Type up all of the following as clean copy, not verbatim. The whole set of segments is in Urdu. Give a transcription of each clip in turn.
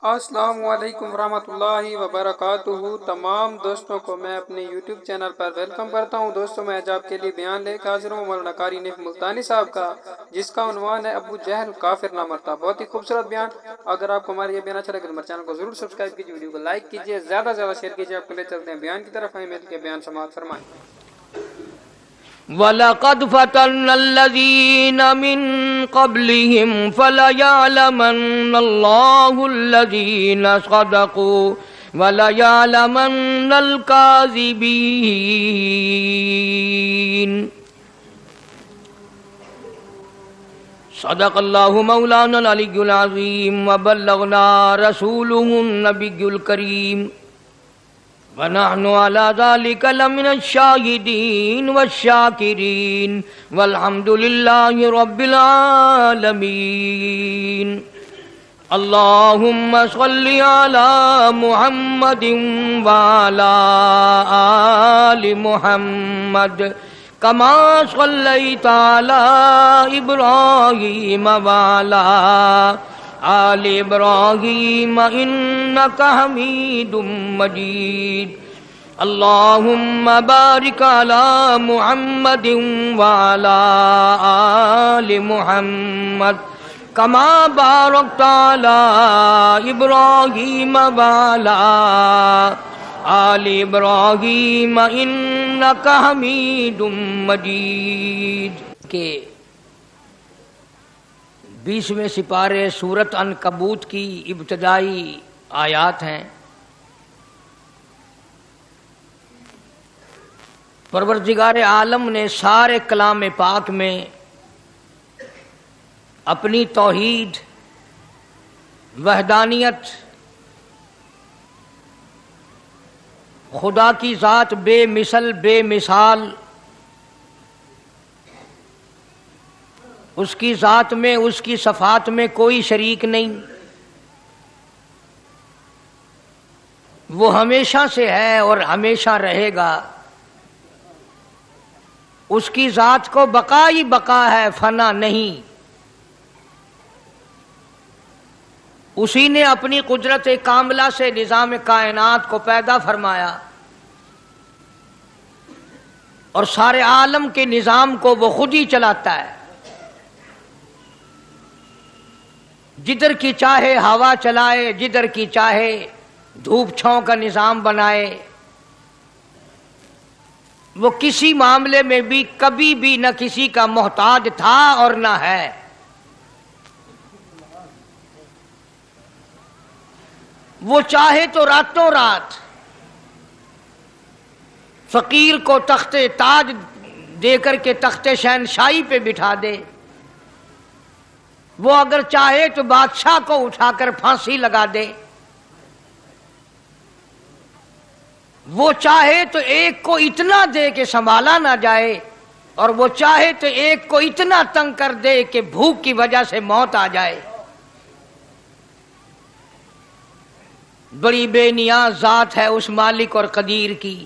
السلام علیکم ورحمۃ اللہ وبرکاتہ۔ تمام دوستوں کو میں اپنے یوٹیوب چینل پر ویلکم کرتا ہوں۔ دوستوں میں آج آپ کے لیے بیان لے کر حاضر ہوں مولانا قاری نعیم ملتانی صاحب کا، جس کا عنوان ہے ابو جہل کافر نہ مرتا۔ بہت ہی خوبصورت بیان۔ اگر آپ کو ہمارا یہ بیان اچھا لگے تو ہمارے چینل کو ضرور سبسکرائب کیجیے، ویڈیو کو لائک کیجیے، زیادہ سے زیادہ شیئر کیجیے۔ آپ کو لے چلتے ہیں بیان کی طرف، آئیں مل کے بیان سماعت فرمائیں۔ وَلَقَدْ فَتَنَّا الَّذِينَ مِن قَبْلِهِمْ فَلَيَعْلَمَنَّ اللَّهُ الَّذِينَ صَدَقُوا وَلَيَعْلَمَنَّ الْكَاذِبِينَ۔ صدق اللہ مولانا العلی العظیم وبلغنا رسولہ النبی الکریم ونحن على ذلك لمن الشاهدين والشاكرين والحمد لله رب العالمين۔ اللهم صل على محمد وعلى آل محمد كما صليت على إبراهيم وعلى آل ابراہیم انک حمید مجید۔ اللہم بارک علی محمد وعلی آل محمد کما بارکت علی ابراہیم وعلی آل ابراہیم انک حمید مجید کے 20ویں سپارے سورۃ عنکبوت کی ابتدائی آیات ہیں۔ پروردگار عالم نے سارے کلام پاک میں اپنی توحید، وحدانیت، خدا کی ذات بے مثل بے مثال، اس کی ذات میں، اس کی صفات میں کوئی شریک نہیں، وہ ہمیشہ سے ہے اور ہمیشہ رہے گا، اس کی ذات کو بقا ہی بقا ہے، فنا نہیں۔ اسی نے اپنی قدرت کاملہ سے نظام کائنات کو پیدا فرمایا اور سارے عالم کے نظام کو وہ خود ہی چلاتا ہے۔ جدھر کی چاہے ہوا چلائے، جدھر کی چاہے دھوپ چھاؤں کا نظام بنائے، وہ کسی معاملے میں بھی کبھی بھی نہ کسی کا محتاج تھا اور نہ ہے۔ وہ چاہے تو راتوں رات فقیر کو تخت تاج دے کر کے تخت شہنشاہی پہ بٹھا دے، وہ اگر چاہے تو بادشاہ کو اٹھا کر پھانسی لگا دے، وہ چاہے تو ایک کو اتنا دے کہ سنبھالا نہ جائے، اور وہ چاہے تو ایک کو اتنا تنگ کر دے کہ بھوک کی وجہ سے موت آ جائے۔ بڑی بے نیاز ذات ہے اس مالک اور قدیر کی۔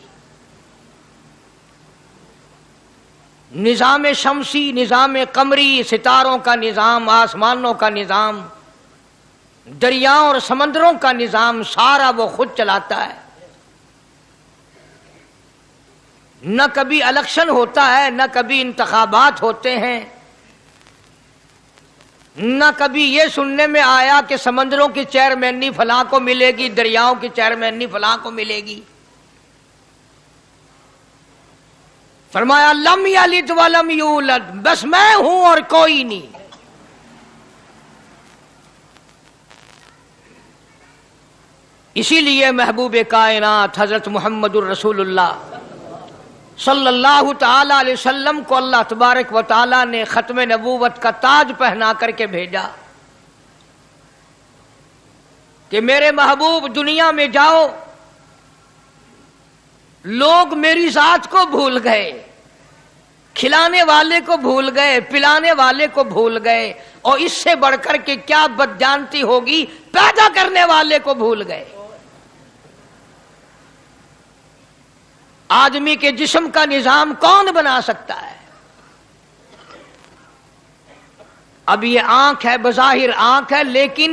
نظام شمسی، نظام قمری، ستاروں کا نظام، آسمانوں کا نظام، دریاؤں اور سمندروں کا نظام، سارا وہ خود چلاتا ہے۔ نہ کبھی الیکشن ہوتا ہے، نہ کبھی انتخابات ہوتے ہیں، نہ کبھی یہ سننے میں آیا کہ سمندروں کی چیئرمینی فلاں کو ملے گی، دریاؤں کی چیئرمینی فلاں کو ملے گی۔ فرمایا لم یلد ولم یولد، بس میں ہوں اور کوئی نہیں۔ اسی لیے محبوب کائنات حضرت محمد الرسول اللہ صلی اللہ تعالی علیہ وسلم کو اللہ تبارک و تعالی نے ختم نبوت کا تاج پہنا کر کے بھیجا کہ میرے محبوب دنیا میں جاؤ، لوگ میری ذات کو بھول گئے، کھلانے والے کو بھول گئے، پلانے والے کو بھول گئے، اور اس سے بڑھ کر کے کیا بدجانتی ہوگی، پیدا کرنے والے کو بھول گئے۔ آدمی کے جسم کا نظام کون بنا سکتا ہے؟ اب یہ آنکھ ہے، بظاہر آنکھ ہے، لیکن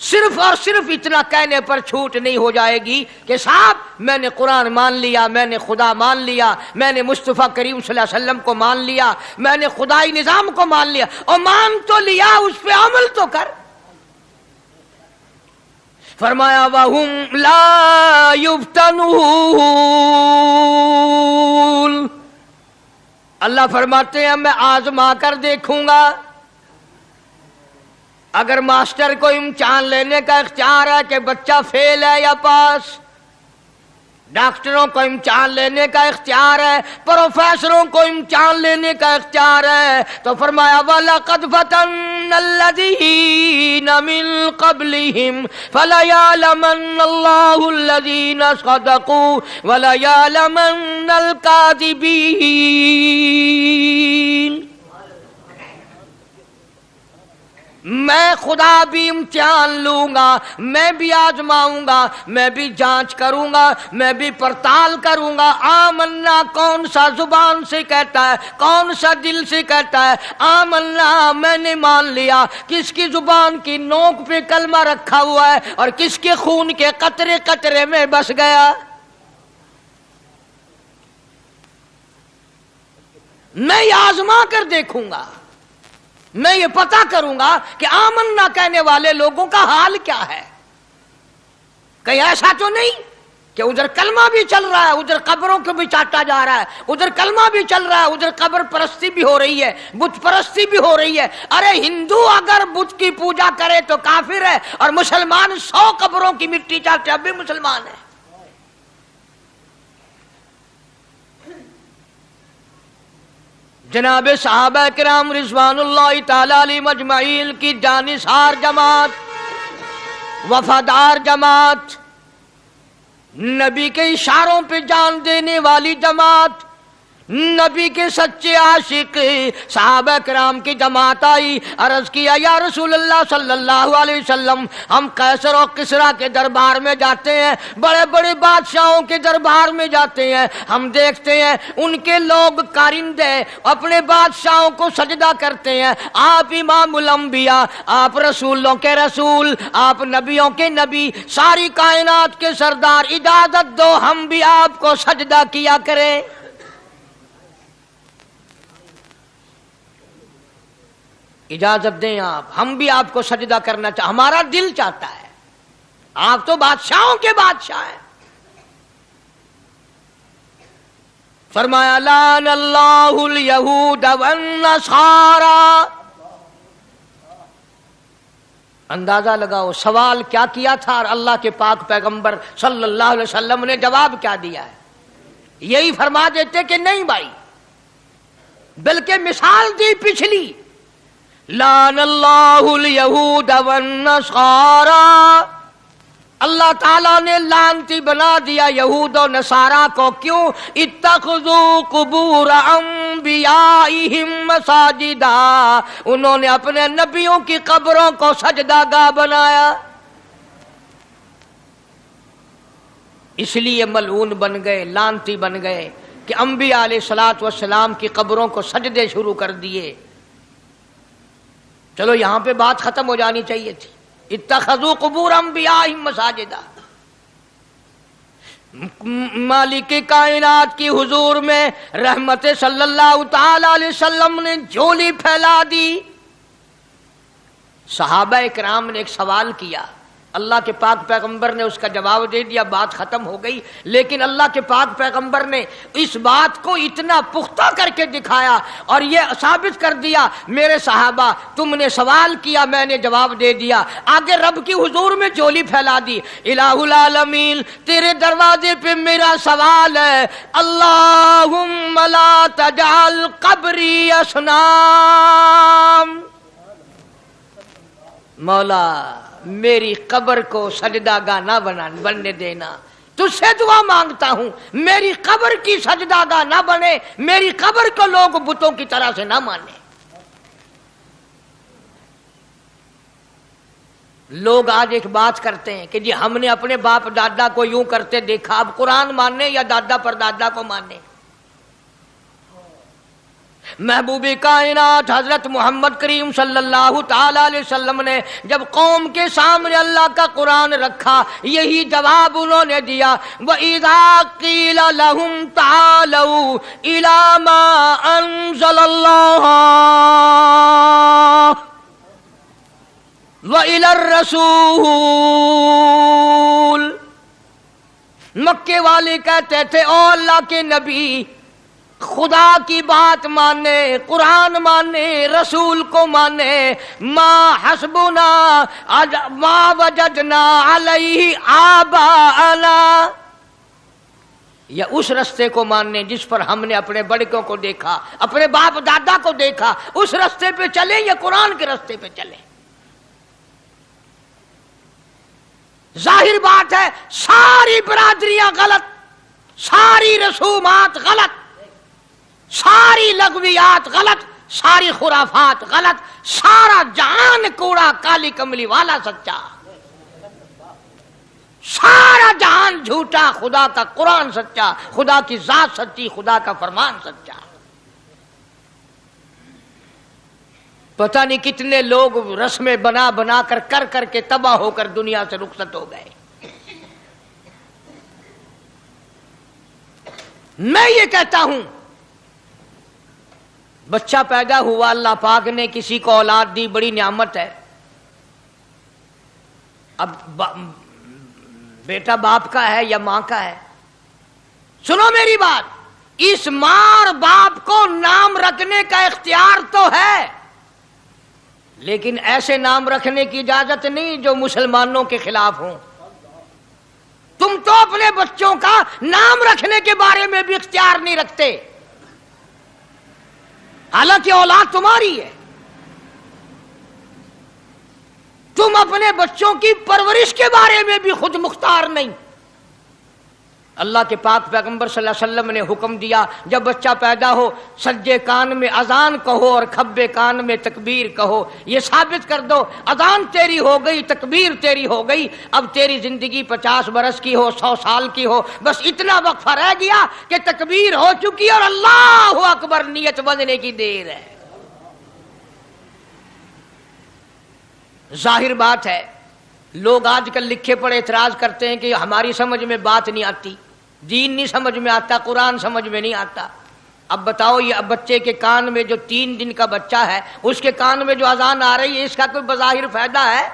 صرف اور صرف اتنا کہنے پر چھوٹ نہیں ہو جائے گی کہ صاحب میں نے قرآن مان لیا، میں نے خدا مان لیا، میں نے مصطفیٰ کریم صلی اللہ علیہ وسلم کو مان لیا، میں نے خدائی نظام کو مان لیا، اور مان تو لیا، اس پہ عمل تو کر۔ فرمایا وَهُمْ لَا يُفْتَنُونَ، اللہ فرماتے ہیں میں آزما کر دیکھوں گا۔ اگر ماسٹر کو امتحان لینے کا اختیار ہے کہ بچہ فیل ہے یا پاس، ڈاکٹروں کو امتحان لینے کا اختیار ہے، پروفیسروں کو امتحان لینے کا اختیار ہے، تو فرمایا وَلَقَدْ فَتَنَّا الَّذِينَ مِن قَبْلِهِمْ فَلَيَعْلَمَنَّ اللَّهُ الَّذِينَ صَدَقُوا وَلَيَعْلَمَنَّ الْكَاذِبِينَ۔ میں خدا بھی امتحان لوں گا، میں بھی آزماؤں گا، میں بھی جانچ کروں گا، میں بھی پڑتال کروں گا۔ آمنا کون سا زبان سے کہتا ہے، کون سا دل سے کہتا ہے آمنا میں نے مان لیا، کس کی زبان کی نوک پہ کلمہ رکھا ہوا ہے اور کس کے خون کے قطرے قطرے میں بس گیا۔ میں یہ آزما کر دیکھوں گا، میں یہ پتہ کروں گا کہ آمنا کہنے والے لوگوں کا حال کیا ہے۔ کہیں ایسا تو نہیں کہ ادھر کلمہ بھی چل رہا ہے، ادھر قبروں کو بھی چاٹا جا رہا ہے، ادھر کلمہ بھی چل رہا ہے، ادھر قبر پرستی بھی ہو رہی ہے، بت پرستی بھی ہو رہی ہے۔ ارے ہندو اگر بت کی پوجا کرے تو کافر ہے، اور مسلمان 100 قبروں کی مٹی چاٹے اب بھی مسلمان ہے۔ جناب صحابہ کرام رضوان اللہ تعالی علیہم اجمعین کی جانثار جماعت، وفادار جماعت، نبی کے اشاروں پہ جان دینے والی جماعت، نبی کے سچے عاشق صحابہ کرام کی جماعت آئی، عرض کیا یا رسول اللہ صلی اللہ علیہ وسلم، ہم قیصر و کسریٰ کے دربار میں جاتے ہیں، بڑے بڑے بادشاہوں کے دربار میں جاتے ہیں، ہم دیکھتے ہیں ان کے لوگ کارندے اپنے بادشاہوں کو سجدہ کرتے ہیں، آپ امام الانبیاء، آپ رسولوں کے رسول، آپ نبیوں کے نبی، ساری کائنات کے سردار، اجازت دو ہم بھی آپ کو سجدہ کیا کریں۔ اجازت دیں آپ، ہم بھی آپ کو سجدہ کرنا چاہتے، ہمارا دل چاہتا ہے، آپ تو بادشاہوں کے بادشاہ ہیں۔ فرمایا لعن اللہ الیہود والنصارى۔ اندازہ لگاؤ سوال کیا کیا تھا اور اللہ کے پاک پیغمبر صلی اللہ علیہ وسلم نے جواب کیا دیا ہے؟ یہی فرما دیتے کہ نہیں بھائی، بلکہ مثال دی پچھلی، لعن اللہ الیہود والنصارى، اللہ تعالیٰ نے لعنتی بنا دیا یہود و نصارہ کو۔ کیوں؟ اتخذوا قبور انبیائہم مساجدا، انہوں نے اپنے نبیوں کی قبروں کو سجدہ گاہ بنایا، اس لیے ملعون بن گئے، لعنتی بن گئے کہ انبیاء علیہ الصلوۃ والسلام کی قبروں کو سجدے شروع کر دیے۔ چلو یہاں پہ بات ختم ہو جانی چاہیے تھی، اتخذوا قبور انبیائہم مساجدا۔ مالک کائنات کی حضور میں رحمت صلی اللہ تعالی علیہ وسلم نے جھولی پھیلا دی۔ صحابہ کرام نے ایک سوال کیا، اللہ کے پاک پیغمبر نے اس کا جواب دے دیا، بات ختم ہو گئی۔ لیکن اللہ کے پاک پیغمبر نے اس بات کو اتنا پختہ کر کے دکھایا اور یہ ثابت کر دیا، میرے صحابہ تم نے سوال کیا، میں نے جواب دے دیا۔ آگے رب کی حضور میں جھولی پھیلا دی، الہ العالمین تیرے دروازے پہ میرا سوال ہے، اللہم لا تجعل قبری اصنام، مولا میری قبر کو سجدہ گاہ نہ بننے دینا، تجھ سے دعا مانگتا ہوں میری قبر کی سجدہ گاہ نہ بنے، میری قبر کو لوگ بتوں کی طرح سے نہ مانے۔ لوگ آج ایک بات کرتے ہیں کہ جی ہم نے اپنے باپ دادا کو یوں کرتے دیکھا، اب قرآن ماننے یا دادا پر دادا کو ماننے؟ محبوب کائنات حضرت محمد کریم صلی اللہ تعالی علیہ وسلم نے جب قوم کے سامنے اللہ کا قرآن رکھا، یہی جواب انہوں نے دیا، وَإِذَا قِيلَ لَهُمْ تَعَالَوْا إِلَى مَا أَنزَلَ اللَّهُ وَإِلَى الرَّسُولِ، مکے والے کہتے تھے او اللہ کے نبی، خدا کی بات مانے، قرآن مانے، رسول کو مانے، ما حسبنا ما وجدنا علیہ آباءنا، یا اس رستے کو ماننے جس پر ہم نے اپنے بڑکوں کو دیکھا، اپنے باپ دادا کو دیکھا، اس رستے پہ چلیں یا قرآن کے رستے پہ چلیں؟ ظاہر بات ہے ساری برادریاں غلط، ساری رسومات غلط، ساری لغویات غلط، ساری خرافات غلط، سارا جہان کوڑا کالی کملی والا سچا، سارا جہان جھوٹا، خدا کا قرآن سچا، خدا کی ذات سچی، خدا کا فرمان سچا۔ پتہ نہیں کتنے لوگ رسمیں بنا بنا کر کر کے تباہ ہو کر دنیا سے رخصت ہو گئے۔ میں یہ کہتا ہوں بچہ پیدا ہوا، اللہ پاک نے کسی کو اولاد دی، بڑی نعمت ہے۔ اب بیٹا باپ کا ہے یا ماں کا ہے؟ سنو میری بات، اس ماں اور باپ کو نام رکھنے کا اختیار تو ہے، لیکن ایسے نام رکھنے کی اجازت نہیں جو مسلمانوں کے خلاف ہوں۔ تم تو اپنے بچوں کا نام رکھنے کے بارے میں بھی اختیار نہیں رکھتے، حالانکہ اولاد تمہاری ہے۔ تم اپنے بچوں کی پرورش کے بارے میں بھی خود مختار نہیں۔ اللہ کے پاک پیغمبر صلی اللہ علیہ وسلم نے حکم دیا جب بچہ پیدا ہو سجے کان میں اذان کہو اور کھبے کان میں تکبیر کہو، یہ ثابت کر دو اذان تیری ہو گئی، تکبیر تیری ہو گئی، اب تیری زندگی 50 برس کی ہو، 100 سال کی ہو، بس اتنا وقفہ رہ گیا کہ تکبیر ہو چکی اور اللہ اکبر نیت بندنے کی دیر ہے۔ ظاہر بات ہے لوگ آج کل لکھے پڑے اعتراض کرتے ہیں کہ ہماری سمجھ میں بات نہیں آتی، دین نہیں سمجھ میں آتا، قرآن سمجھ میں نہیں آتا۔ اب بتاؤ یہ بچے کے کان میں جو 3 دن کا بچہ ہے اس کے کان میں جو اذان آ رہی ہے اس کا کوئی بظاہر فائدہ ہے؟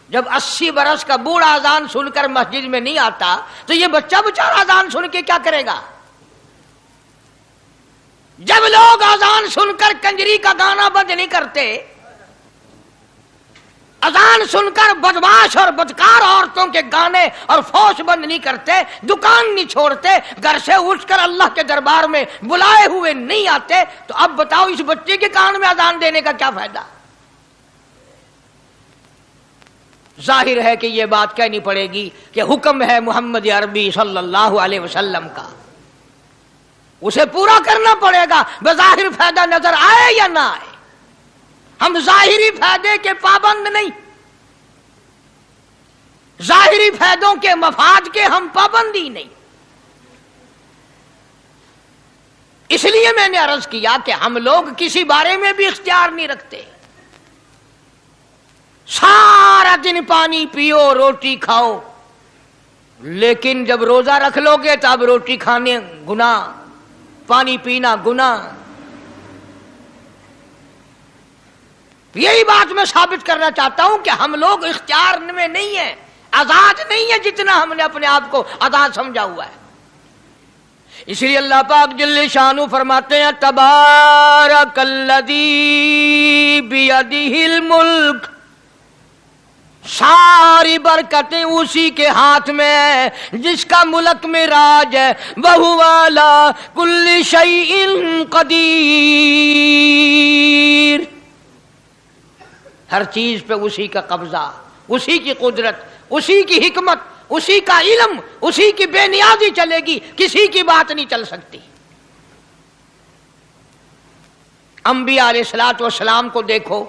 جب 80 برس کا بوڑھا اذان سن کر مسجد میں نہیں آتا تو یہ بچہ بیچارہ اذان سن کے کیا کرے گا؟ جب لوگ اذان سن کر کنجری کا گانا بند نہیں کرتے، اذان سن کر بدماش اور بدکار عورتوں کے گانے اور فوش بند نہیں کرتے، دکان نہیں چھوڑتے، گھر سے اٹھ کر اللہ کے دربار میں بلائے ہوئے نہیں آتے، تو اب بتاؤ اس بچے کے کان میں اذان دینے کا کیا فائدہ؟ ظاہر ہے کہ یہ بات کہنی پڑے گی کہ حکم ہے محمد عربی صلی اللہ علیہ وسلم کا، اسے پورا کرنا پڑے گا، بظاہر فائدہ نظر آئے یا نہ آئے۔ ہم ظاہری فائدے کے پابند نہیں، ظاہری فائدوں کے مفاد کے ہم پابندی نہیں۔ اس لیے میں نے عرض کیا کہ ہم لوگ کسی بارے میں بھی اختیار نہیں رکھتے، سارا دن پانی پیو روٹی کھاؤ، لیکن جب روزہ رکھ لو گے تو اب روٹی کھانے گناہ، پانی پینا گناہ۔ یہی بات میں ثابت کرنا چاہتا ہوں کہ ہم لوگ اختیار میں نہیں ہیں، آزاد نہیں ہے جتنا ہم نے اپنے آپ کو آزاد سمجھا ہوا ہے۔ اس لیے اللہ پاک جل شانہ فرماتے ہیں تبارک الذی بیدہ الملک، ساری برکتیں اسی کے ہاتھ میں ہیں جس کا ملک میں راج ہے، وَهُوَ عَلَى كُلِّ شَيْءٍ قدیر، ہر چیز پہ اسی کا قبضہ، اسی کی قدرت، اسی کی حکمت، اسی کا علم، اسی کی بے نیازی چلے گی، کسی کی بات نہیں چل سکتی۔ انبیاء علیہ السلام کو دیکھو،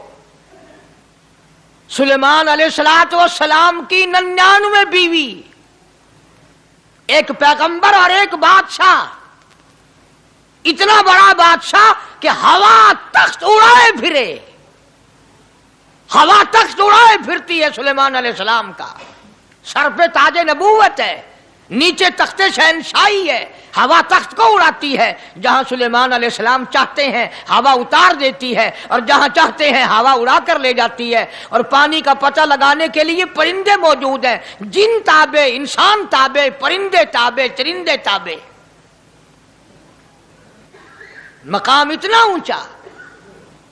سلیمان علیہ السلام کی 99 بیوی، ایک پیغمبر اور ایک بادشاہ، اتنا بڑا بادشاہ کہ ہوا تخت اڑائے پھرے، ہوا تخت اڑائے پھرتی ہے سلیمان علیہ السلام کا، سر پہ تاج نبوت ہے، نیچے تخت شہنشاہی ہے، ہوا تخت کو اڑاتی ہے، جہاں سلیمان علیہ السلام چاہتے ہیں ہوا اتار دیتی ہے، اور جہاں چاہتے ہیں ہوا اڑا کر لے جاتی ہے، اور پانی کا پتہ لگانے کے لیے پرندے موجود ہیں، جن تابع، انسان تابع، پرندے تابع، چرندے تابع، مقام اتنا اونچا،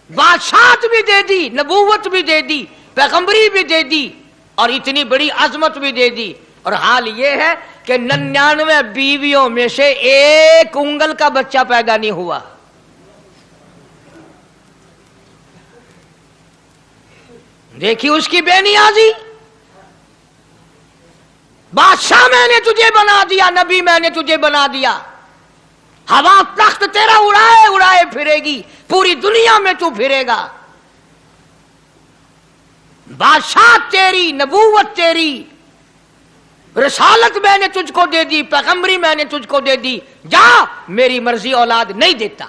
بادشاہت بھی دے دی، نبوت بھی دے دی، پیغمبری بھی دے دی، اور اتنی بڑی عظمت بھی دے دی، اور حال یہ ہے کہ 99 بیویوں میں سے ایک انگل کا بچہ پیدا نہیں ہوا۔ دیکھی اس کی بے نیازی، بادشاہ میں نے تجھے بنا دیا، نبی میں نے تجھے بنا دیا، ہوا تخت تیرا اڑائے اڑائے پھرے گی، پوری دنیا میں تو پھرے گا، بادشاہ تیری، نبوت تیری، رسالت میں نے تجھ کو دے دی، پیغمبری میں نے تجھ کو دے دی، جا، میری مرضی اولاد نہیں دیتا۔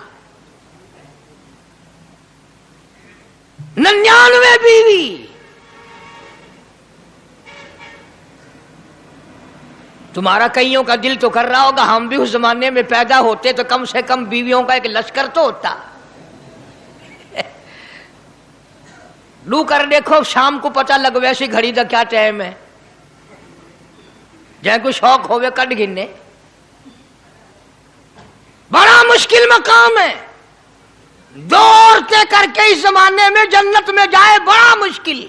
99 بیوی، تمہارا کئیوں کا دل تو کر رہا ہوگا ہم بھی اس زمانے میں پیدا ہوتے تو کم سے کم بیویوں کا ایک لشکر تو ہوتا۔ لو کر دیکھو، شام کو پتہ لگ ویسی گھڑی دا کیا ٹائم ہے، جہاں کوئی شوق ہوئے کٹ گننے، بڑا مشکل مقام ہے، دو عورتیں کر کے اس زمانے میں جنت میں جائے بڑا مشکل۔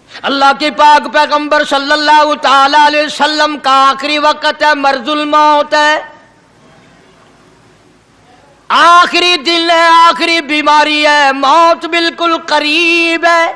اللہ کے پاک پیغمبر صلی اللہ تعالی علیہ وسلم کا آخری وقت ہے، مرض الموت ہے، آخری دن ہے، آخری بیماری ہے، موت بالکل قریب ہے۔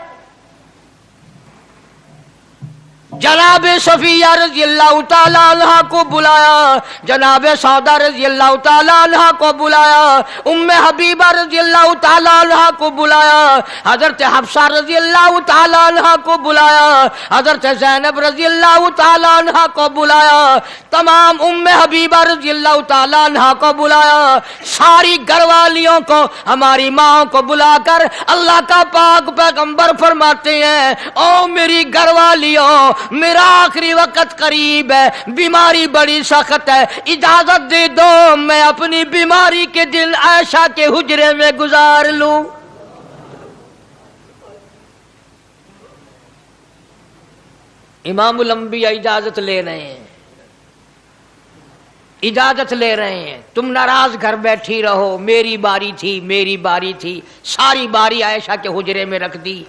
جناب صفیہ رضی اللہ تعالی عنہ کو بلایا، جناب سودا رضی اللہ تعالی عنہ کو بلایا، ام حبیبہ رضی اللہ تعالی عنہ کو بلایا، حضرت حفصہ رضی اللہ تعالی عنہ کو بلایا، حضرت زینب رضی اللہ تعالی عنہ کو بلایا، تمام ام حبیبہ رضی اللہ تعالی عنہ کو بلایا، ساری گھر والیوں کو، ہماری ماں کو بلا کر اللہ کا پاک پیغمبر فرماتے ہیں، او میری گھر والیوں، میرا آخری وقت قریب ہے، بیماری بڑی سخت ہے، اجازت دے دو میں اپنی بیماری کے دن عائشہ کے حجرے میں گزار لوں۔ امام الانبیاء اجازت لے رہے ہیں، اجازت لے رہے ہیں، تم ناراض گھر بیٹھی رہو، میری باری تھی، میری باری تھی، ساری باری عائشہ کے حجرے میں رکھ دی۔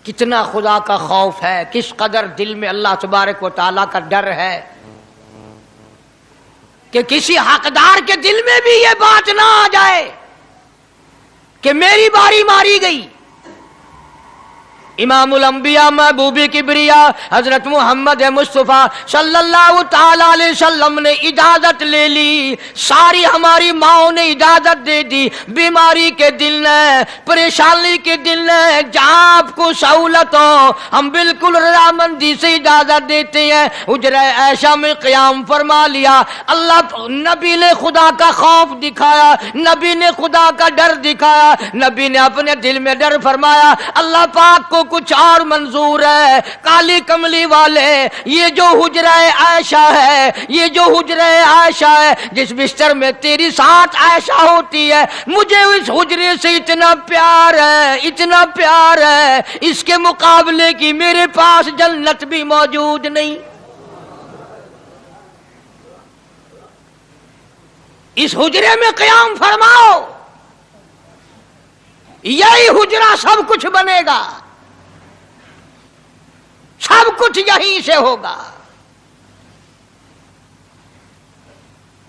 کتنا خدا کا خوف ہے، کس قدر دل میں اللہ تبارک و تعالیٰ کا ڈر ہے کہ کسی حقدار کے دل میں بھی یہ بات نہ آ جائے کہ میری باری ماری گئی۔ امام الانبیاء محبوب کبریا حضرت محمد مصطفیٰ صلی اللہ تعالی علیہ وسلم نے اجازت لے لی، ساری ہماری ماؤں نے اجازت دے دی، بیماری کے دن ہے، پریشانی کے دن ہے، جہاں آپ کو سہولت ہو ہم بالکل رضامندی سے اجازت دیتے ہیں۔ حجرہ عائشہ میں قیام فرما لیا، اللہ نبی نے خدا کا خوف دکھایا، نبی نے خدا کا ڈر دکھایا، نبی نے اپنے دل میں ڈر فرمایا اللہ پاک کو کچھ اور منظور ہے۔ کالی کملی والے، یہ جو حجرہ عائشہ ہے، یہ جو حجرہ عائشہ ہے جس بستر میں تیری ساتھ عائشہ ہوتی ہے، مجھے اس حجرے سے اتنا پیار ہے، اتنا پیار ہے، اس کے مقابلے کی میرے پاس جنت بھی موجود نہیں۔ اس حجرے میں قیام فرماؤ، یہی حجرہ سب کچھ بنے گا، سب کچھ یہیں سے ہوگا۔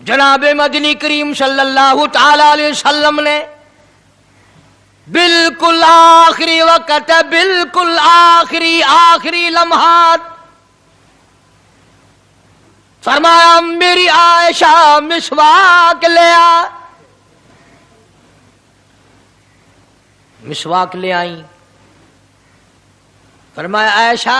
جناب مدنی کریم صلی اللہ تعالی علیہ وسلم نے بالکل آخری وقت ہے، بالکل آخری لمحات فرمایا میری عائشہ مسواک لے آ، مسواک لے آئی، فرمایا عائشہ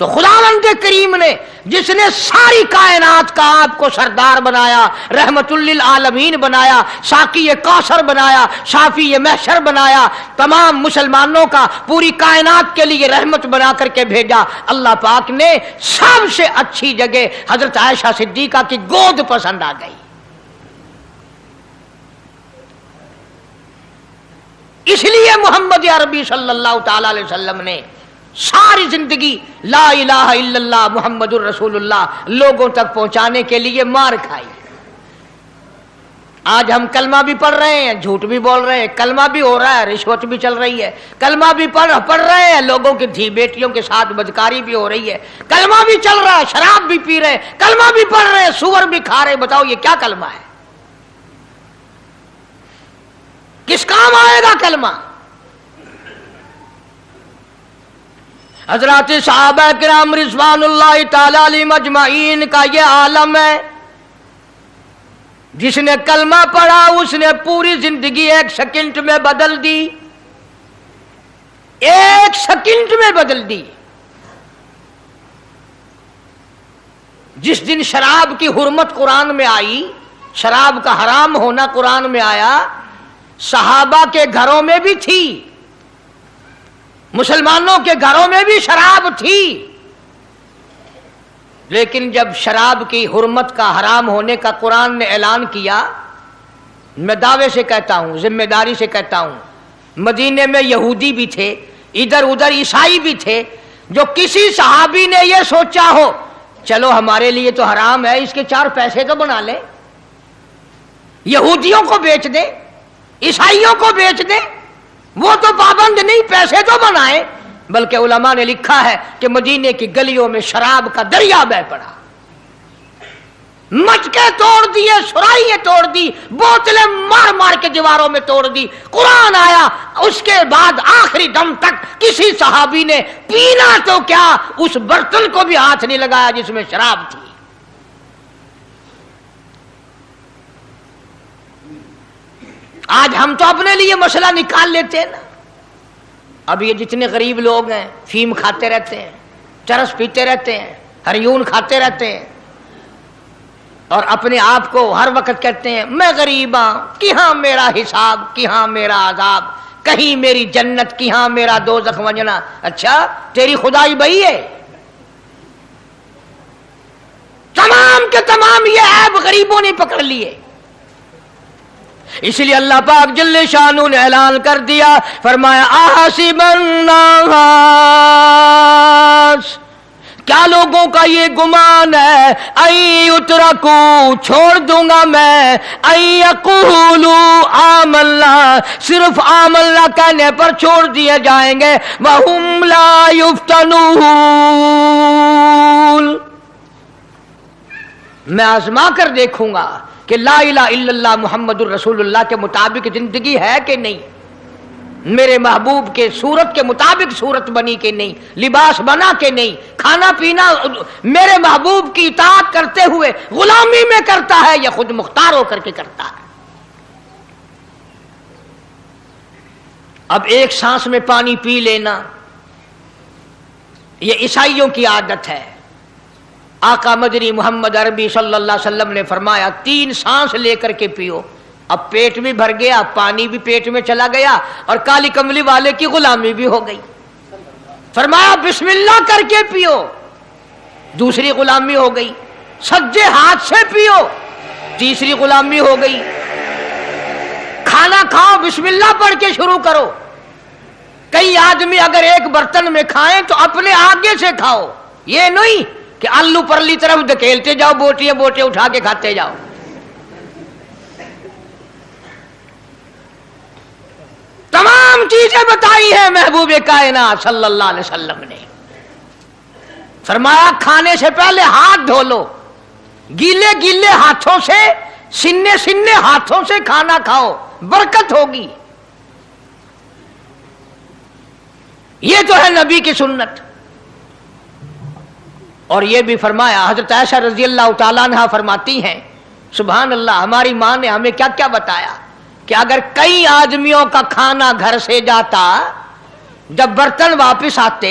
تو خداوند کریم نے جس نے ساری کائنات کا آپ کو سردار بنایا، رحمت للعالمین بنایا، ساقی کوثر بنایا، شافی محشر بنایا، تمام مسلمانوں کا پوری کائنات کے لیے رحمت بنا کر کے بھیجا، اللہ پاک نے سب سے اچھی جگہ حضرت عائشہ صدیقہ کی گود پسند آ گئی۔ اس لیے محمد عربی صلی اللہ تعالی علیہ وسلم نے ساری زندگی لا الہ الا اللہ محمد الرسول اللہ لوگوں تک پہنچانے کے لیے مار کھائی۔ آج ہم کلمہ بھی پڑھ رہے ہیں، جھوٹ بھی بول رہے ہیں، کلمہ بھی ہو رہا ہے، رشوت بھی چل رہی ہے، کلمہ بھی پڑھ رہے ہیں، لوگوں کی دھی بیٹیوں کے ساتھ بدکاری بھی ہو رہی ہے، کلمہ بھی چل رہا ہے، شراب بھی پی رہے ہیں، کلمہ بھی پڑھ رہے ہیں، سور بھی کھا رہے ہیں۔ بتاؤ یہ کیا کلمہ ہے؟ کس کام آئے گا کلمہ؟ حضرات صحابہ کرام رضوان اللہ تعالی علیہم اجمعین کا یہ عالم ہے، جس نے کلمہ پڑھا اس نے پوری زندگی ایک سیکنڈ میں بدل دی، ایک سیکنڈ میں بدل دی۔ جس دن شراب کی حرمت قرآن میں آئی، شراب کا حرام ہونا قرآن میں آیا، صحابہ کے گھروں میں بھی تھی، مسلمانوں کے گھروں میں بھی شراب تھی، لیکن جب شراب کی حرمت کا حرام ہونے کا قرآن نے اعلان کیا، میں دعوے سے کہتا ہوں، ذمہ داری سے کہتا ہوں، مدینے میں یہودی بھی تھے، ادھر ادھر عیسائی بھی تھے، جو کسی صحابی نے یہ سوچا ہو چلو ہمارے لیے تو حرام ہے، اس کے 4 پیسے تو بنا لیں، یہودیوں کو بیچ دیں، عیسائیوں کو بیچ دیں، وہ تو پابند نہیں، پیسے تو بنائیں۔ بلکہ علماء نے لکھا ہے کہ مدینے کی گلیوں میں شراب کا دریا بہہ پڑا، مٹکے توڑ دیے، سرائیاں توڑ دی، بوتلیں مار مار کے دیواروں میں توڑ دی۔ قرآن آیا، اس کے بعد آخری دم تک کسی صحابی نے پینا تو کیا اس برتن کو بھی ہاتھ نہیں لگایا جس میں شراب تھی۔ آج ہم تو اپنے لیے مسئلہ نکال لیتے ہیں نا۔ اب یہ جتنے غریب لوگ ہیں فیم کھاتے رہتے ہیں، چرس پیتے رہتے ہیں، ہریون کھاتے رہتے ہیں، اور اپنے آپ کو ہر وقت کہتے ہیں میں غریب ہوں، کہاں میرا حساب، کہاں میرا عذاب، کہیں میری جنت، کہاں میرا دوزخ وجنا۔ اچھا تیری خدائی بھئی ہے؟ تمام کے تمام یہ عیب غریبوں نے پکڑ لیے۔ اس لیے اللہ پاک جل شانہ نے اعلان کر دیا، فرمایا احسب الناس، کیا لوگوں کا یہ گمان ہے، ان یترکوا، چھوڑ دوں گا میں، ان یقولوا آمنا، صرف آمنا کہنے پر چھوڑ دیے جائیں گے، وہم لا یفتنون، میں آزما کر دیکھوں گا کہ لا الہ الا اللہ محمد الرسول اللہ کے مطابق زندگی ہے کہ نہیں، میرے محبوب کے صورت کے مطابق صورت بنی کہ نہیں، لباس بنا کہ نہیں، کھانا پینا میرے محبوب کی اطاعت کرتے ہوئے غلامی میں کرتا ہے یا خود مختار ہو کر کے کرتا ہے۔ اب ایک سانس میں پانی پی لینا یہ عیسائیوں کی عادت ہے۔ آقا مدنی محمد عربی صلی اللہ علیہ وسلم نے فرمایا 3 سانس لے کر کے پیو، اب پیٹ بھی بھر گیا، پانی بھی پیٹ میں چلا گیا، اور کالی کملی والے کی غلامی بھی ہو گئی۔ فرمایا بسم اللہ کر کے پیو، دوسری غلامی ہو گئی، سجے ہاتھ سے پیو، تیسری غلامی ہو گئی، کھانا کھاؤ بسم اللہ پڑھ کے شروع کرو۔ کئی آدمی اگر ایک برتن میں کھائیں تو اپنے آگے سے کھاؤ، یہ نہیں کہ آلو پرلی طرف دھکیلتے جاؤ، بوٹیاں بوٹیاں اٹھا کے کھاتے جاؤ۔ تمام چیزیں بتائی ہیں محبوب کائنات صلی اللہ علیہ وسلم نے۔ فرمایا کھانے سے پہلے ہاتھ دھو لو، گیلے گیلے ہاتھوں سے، سننے سننے ہاتھوں سے کھانا کھاؤ، برکت ہوگی۔ یہ تو ہے نبی کی سنت۔ اور یہ بھی فرمایا، حضرت عائشہ رضی اللہ تعالیٰ عنہ فرماتی ہیں سبحان اللہ، ہماری ماں نے ہمیں کیا کیا بتایا کہ اگر کئی آدمیوں کا کھانا گھر سے جاتا، جب برتن واپس آتے